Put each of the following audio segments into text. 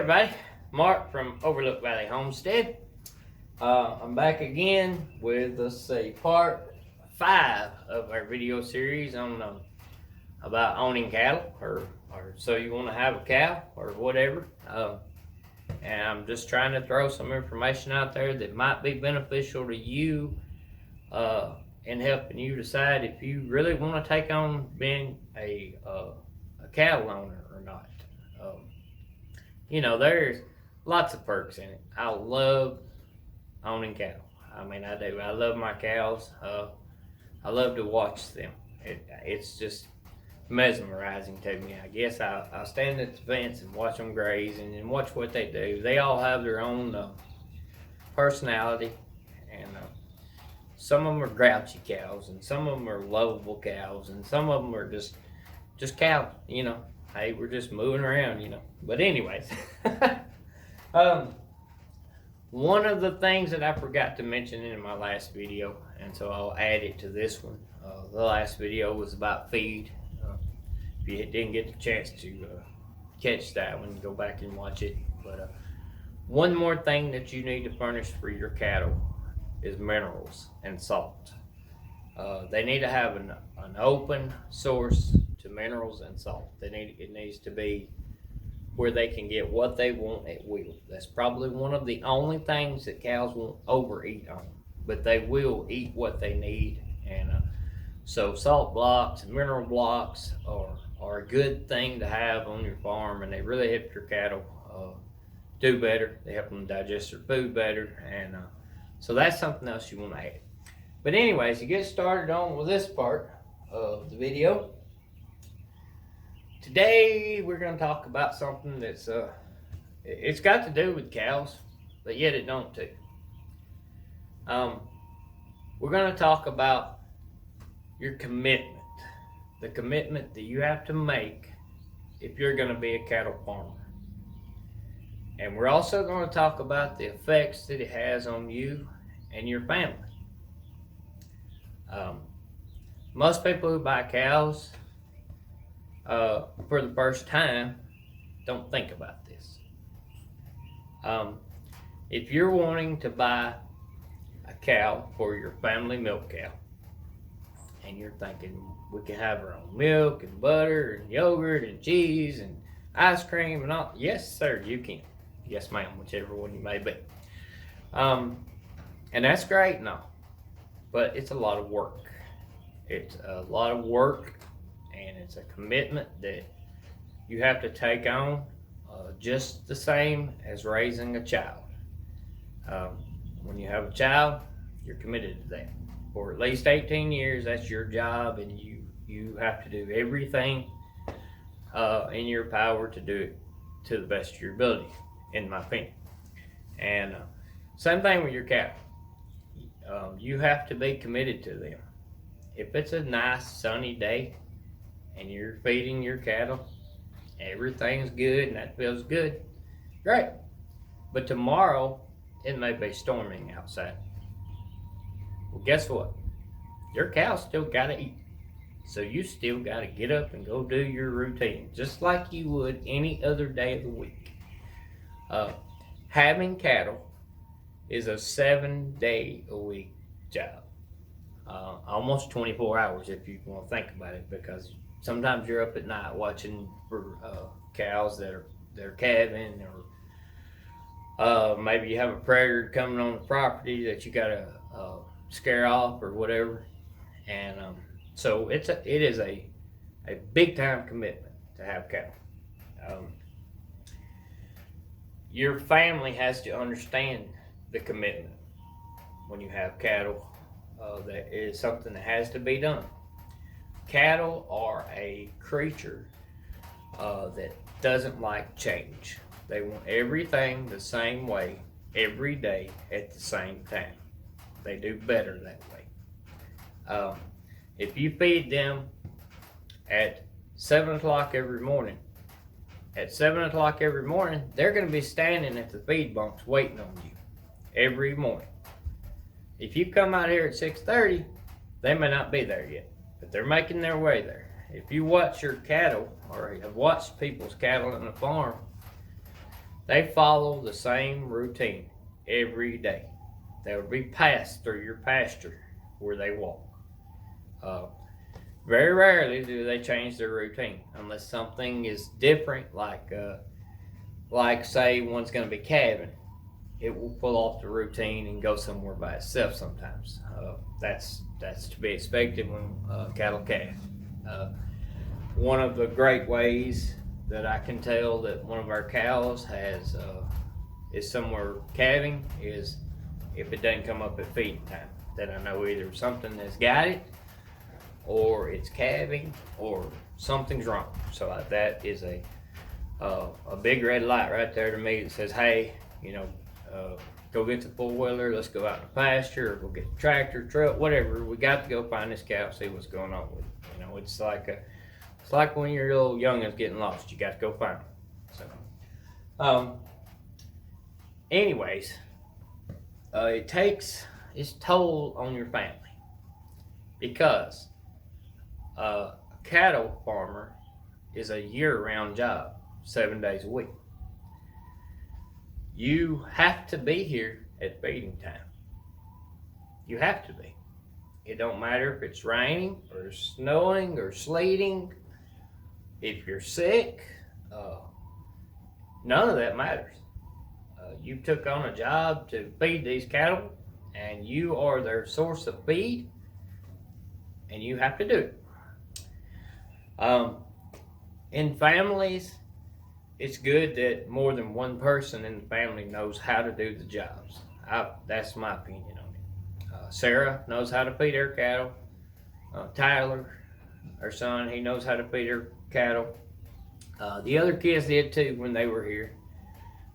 everybody, Mark from Overlook Valley Homestead. I'm back again with, part 5 of our video series on about owning cattle, or so you want to have a cow or whatever. And I'm just trying to throw some information out there that might be beneficial to you in helping you decide if you really want to take on being a cattle owner or not. There's lots of perks in it. I love owning cattle. I mean, I do. I love my cows. I love to watch them. It's just mesmerizing to me. I guess I stand at the fence and watch them graze and watch what they do. They all have their own personality, and some of them are grouchy cows, and some of them are lovable cows, and some of them are just cows. Hey, we're just moving around. But anyways, one of the things that I forgot to mention in my last video, and so I'll add it to this one. The last video was about feed. If you didn't get the chance to catch that one, go back and watch it. But one more thing that you need to furnish for your cattle is minerals and salt. They need to have an open source to minerals and salt. It needs to be where they can get what they want at will. That's probably one of the only things that cows won't overeat on, but they will eat what they need. And so salt blocks and mineral blocks are a good thing to have on your farm, and they really help your cattle do better. They help them digest their food better, and so that's something else you want to add. But anyways, to get started on with this part of the video, today we're going to talk about something that's it's got to do with cows, but yet it don't too. We're going to talk about your commitment, the commitment that you have to make if you're going to be a cattle farmer. And we're also going to talk about the effects that it has on you and your family. Most people who buy cows for the first time don't think about this. If you're wanting to buy a cow for your family milk cow, and you're thinking we can have our own milk and butter and yogurt and cheese and ice cream and all, yes sir, you can. Yes ma'am, whichever one you may be. And that's great and all, but it's a lot of work. It's a lot of work, and it's a commitment that you have to take on, just the same as raising a child. When you have a child, you're committed to that. For at least 18 years, that's your job, and you have to do everything in your power to do it to the best of your ability, in my opinion. And same thing with your cattle. You have to be committed to them. If it's a nice sunny day and you're feeding your cattle, everything's good and that feels good, great. But tomorrow it may be storming outside. Well, guess what? Your cows still gotta eat. So you still gotta get up and go do your routine, just like you would any other day of the week. Having cattle is a 7-day-a-week job. Almost 24 hours if you want to think about it, because sometimes you're up at night watching for cows that are calving, or maybe you have a predator coming on the property that you gotta scare off or whatever. And so it is a big time commitment to have cattle. Your family has to understand the commitment when you have cattle. That is something that has to be done. Cattle are a creature that doesn't like change. They want everything the same way every day at the same time. They do better that way. If you feed them at 7 o'clock every morning, they're going to be standing at the feed bunks waiting on you every morning. If you come out here at 6:30, they may not be there yet, but they're making their way there. If you watch your cattle, or have watched people's cattle on the farm, They follow the same routine every day. They will be passed through your pasture where they walk. Uh, Very rarely do they change their routine unless something is different, like say one's going to be calving. It will pull off the routine and go somewhere by itself sometimes. That's to be expected when cattle calve. Uh, One of the great ways that I can tell that one of our cows is somewhere calving is if it doesn't come up at feeding time. Then I know either something has got it, or it's calving, or something's wrong. So that is a big red light right there to me that says, hey, go get the four-wheeler, let's go out in the pasture, or go get the tractor, truck, whatever. We got to go find this cow, see what's going on with it. It's like when your little youngin's getting lost, you got to go find them. So, anyways, it takes its toll on your family because a cattle farmer is a year-round job, 7 days a week. You have to be here at feeding time. You have to be. It don't matter if it's raining or snowing or sleeting. If you're sick, none of that matters. You took on a job to feed these cattle, and you are their source of feed, and you have to do it. In families, it's good that more than one person in the family knows how to do the jobs. That's my opinion on it. Sarah knows how to feed her cattle. Tyler, her son, he knows how to feed her cattle. The other kids did too when they were here.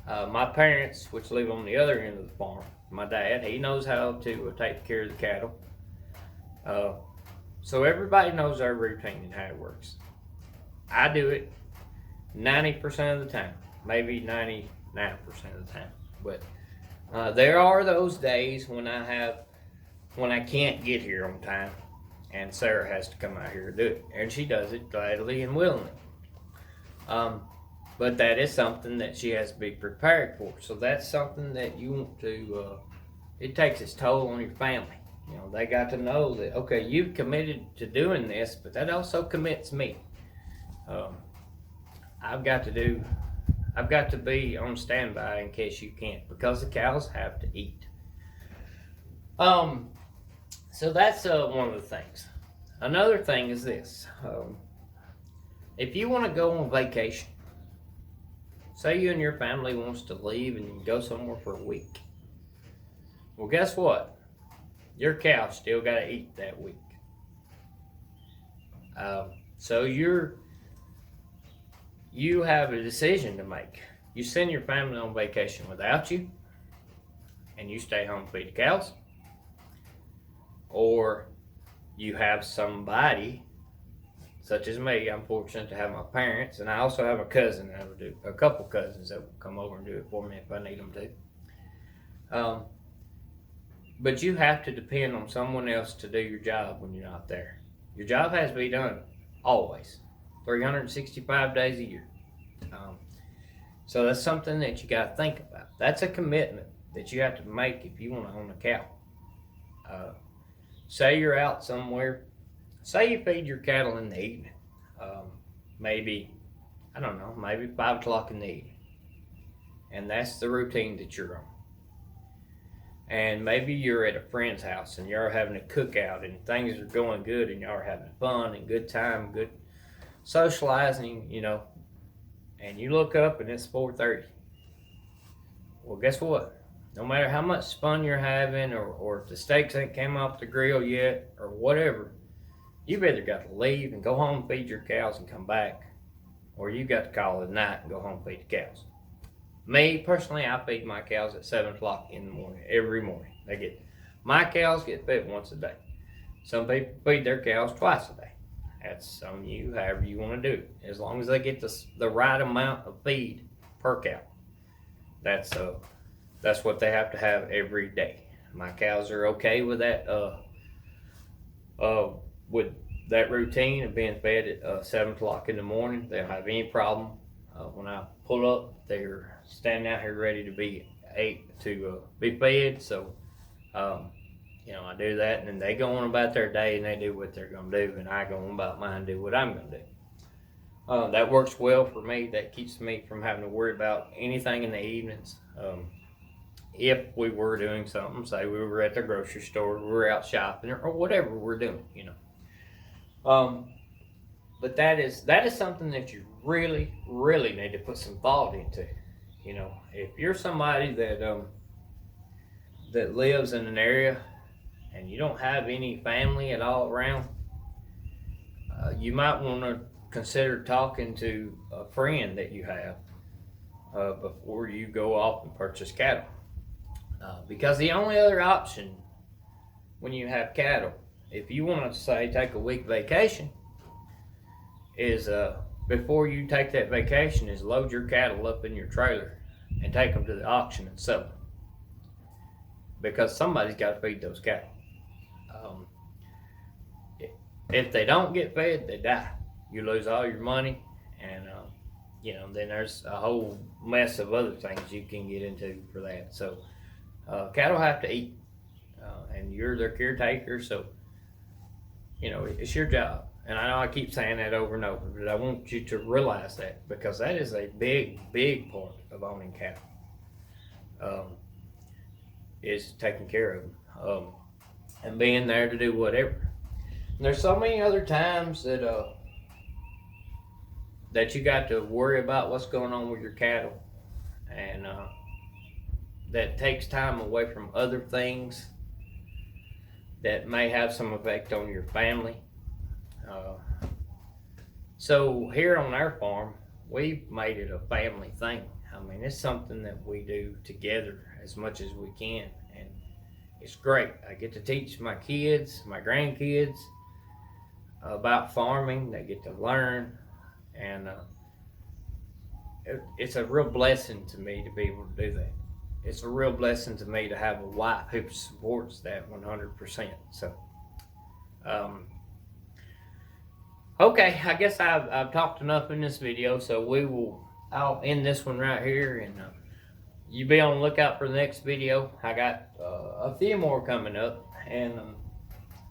My parents, which live on the other end of the farm, my dad, he knows how to take care of the cattle. So everybody knows their routine and how it works. I do it 90% of the time, maybe 99% of the time. But there are those days when I can't get here on time, and Sarah has to come out here to do it, and she does it gladly and willingly. But that is something that she has to be prepared for. So that's something that you want to. It takes its toll on your family. They got to know that, okay, you've committed to doing this, but that also commits me. I've got to be on standby in case you can't, because the cows have to eat. So that's one of the things. Another thing is this. If you want to go on vacation, say you and your family wants to leave and go somewhere for a week. Well, guess what? Your cow still got to eat that week. So you have a decision to make. You send your family on vacation without you, and you stay home and feed the cows, or you have somebody, such as me. I'm fortunate to have my parents, and I also have a cousin that will do, a couple cousins that will come over and do it for me if I need them to. But you have to depend on someone else to do your job when you're not there. Your job has to be done always, 365 days a year. So that's something that you got to think about. That's a commitment that you have to make if you want to own a cow. Say you're out somewhere. Say you feed your cattle in the evening. Maybe 5 o'clock in the evening. And that's the routine that you're on. And maybe you're at a friend's house and you're having a cookout and things are going good and y'all are having fun and good time, good socializing, and you look up and it's 4:30. Well, guess what? No matter how much fun you're having or if the steaks ain't came off the grill yet or whatever, you've either got to leave and go home, feed your cows and come back, or you got to call it a night and go home and feed the cows. Me, personally, I feed my cows at 7 o'clock in the morning, every morning. My cows get fed once a day. Some people feed their cows twice a day. That's on you, however you want to do it. As long as they get the right amount of feed per cow. That's what they have to have every day. My cows are okay with that, with that routine of being fed at 7 o'clock in the morning. They don't have any problem When I pull up, they're standing out here ready to be be fed. So, you know, I do that, and then they go on about their day and they do what they're gonna do, and I go on about mine and do what I'm gonna do. That works well for me. That keeps me from having to worry about anything in the evenings. If we were doing something, say we were at the grocery store, we were out shopping, or whatever we're doing, you know. But that is something that you really, really need to put some thought into. You know, if you're somebody that lives in an area and you don't have any family at all around, you might want to consider talking to a friend that you have before you go off and purchase cattle. Because the only other option when you have cattle, if you want to say take a week vacation, is before you take that vacation, is load your cattle up in your trailer and take them to the auction and sell them. Because somebody's got to feed those cattle. If they don't get fed, they die. You lose all your money, and you know, then there's a whole mess of other things you can get into for that. So cattle have to eat, and you're their caretaker, so you know it's your job. And I know I keep saying that over and over, but I want you to realize that, because that is a big, big part of owning cattle. Is taking care of them, and being there to do whatever. And there's so many other times that that you got to worry about what's going on with your cattle, and that takes time away from other things that may have some effect on your family. So here on our farm, we've made it a family thing. I mean, it's something that we do together as much as we can, and it's great. I get to teach my kids, my grandkids, about farming. They get to learn, and it's a real blessing to me to be able to do that. It's a real blessing to me to have a wife who supports that 100%. So, okay, I guess I've talked enough in this video, so I'll end this one right here, and you be on the lookout for the next video. I got a few more coming up, and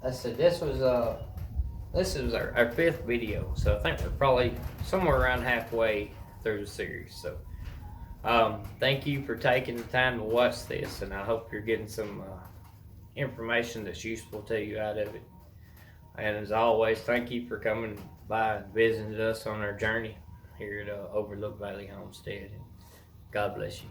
I said this was our 5th video, so I think we're probably somewhere around halfway through the series. So thank you for taking the time to watch this, and I hope you're getting some information that's useful to you out of it. And as always, thank you for coming by and visiting us on our journey here at Overlook Valley Homestead. God bless you.